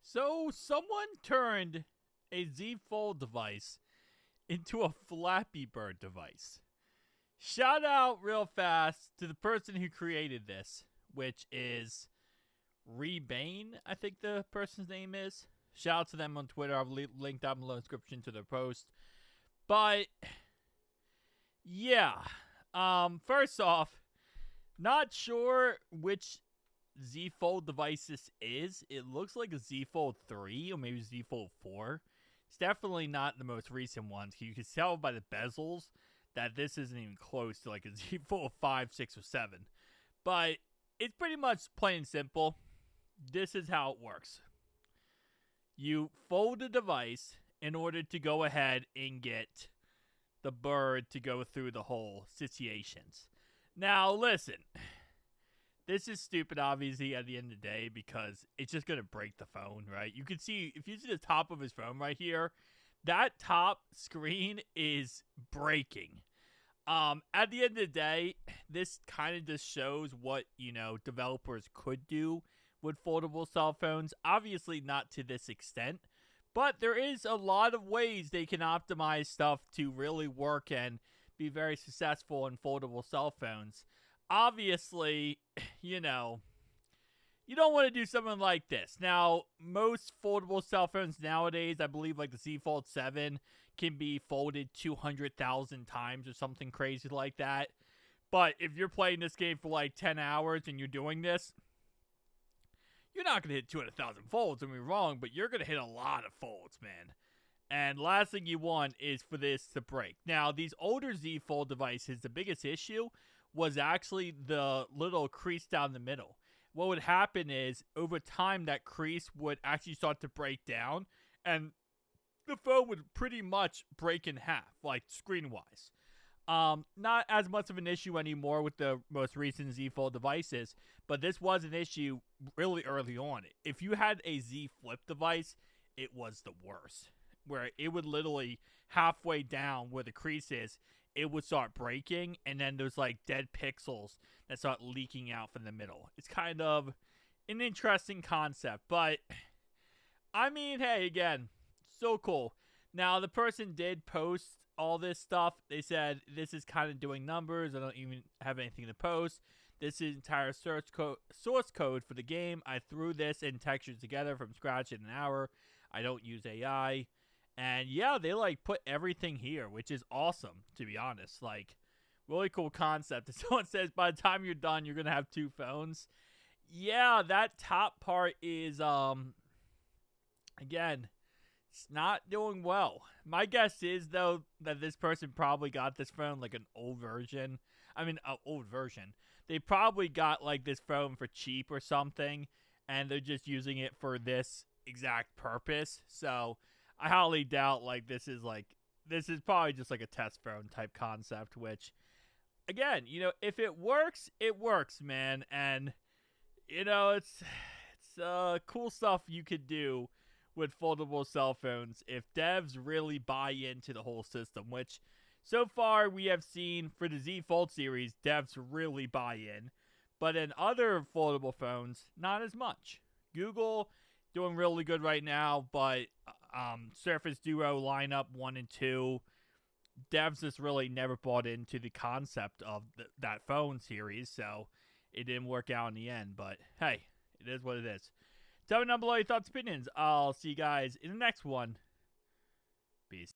So someone turned a Z Fold device into a Flappy Bird device. Shout out real fast to the person who created this, which is Rebane, I think the person's name is. Shout out to them on Twitter. I'll link down below in the description to their post. But yeah, first off, not sure which Z Fold device this is. It looks like a Z Fold 3 or maybe Z Fold 4. It's definitely not the most recent ones. You can tell by the bezels that this isn't even close to like a Z Fold 5, 6, or 7. But it's pretty much plain and simple. This is how it works. You fold a device in order to go ahead and get the bird to go through the whole situations. Now, listen. This is stupid, obviously, at the end of the day, because it's just going to break the phone, right? You can see, if you see the top of his phone right here, that top screen is breaking. At the end of the day, this kind of just shows what, developers could do with foldable cell phones. Obviously, not to this extent, but there is a lot of ways they can optimize stuff to really work and be very successful in foldable cell phones. Obviously, you don't want to do something like this. Now, most foldable cell phones nowadays, I believe like the Z Fold 7 can be folded 200,000 times or something crazy like that. But if you're playing this game for like 10 hours and you're doing this, you're not going to hit 200,000 folds, don't get me wrong, but you're going to hit a lot of folds, man. And last thing you want is for this to break. Now, these older Z Fold devices, the biggest issue was actually the little crease down the middle. What would happen is, over time, that crease would actually start to break down, and the phone would pretty much break in half, like screen-wise. Not as much of an issue anymore with the most recent Z Fold devices, but this was an issue really early on. If you had a Z Flip device, it was the worst, where it would literally halfway down where the crease is, it would start breaking, and then there's like dead pixels that start leaking out from the middle. It's kind of an interesting concept, but I mean, hey, again, so cool. Now, the person did post all this stuff. They said, this is kind of doing numbers. I don't even have anything to post. This is entire source code for the game. I threw this and textures together from scratch in an hour. I don't use AI. And yeah, they like put everything here, which is awesome, to be honest. Like, really cool concept. If someone says by the time you're done, you're going to have two phones. Yeah, that top part is, again, it's not doing well. My guess is, though, that this person probably got this phone like an old version. Old version. They probably got like this phone for cheap or something, and they're just using it for this exact purpose. So I highly doubt this is probably just like a test phone type concept, which, again, if it works, man. And, it's cool stuff you could do with foldable cell phones if devs really buy into the whole system, which so far we have seen for the Z Fold series, devs really buy in. But in other foldable phones, not as much. Google doing really good right now, but Surface Duo lineup 1 and 2, devs just really never bought into the concept of that phone series, so it didn't work out in the end. But hey, it is what it is. Tell me down below your thoughts, opinions. I'll see you guys in the next one. Peace.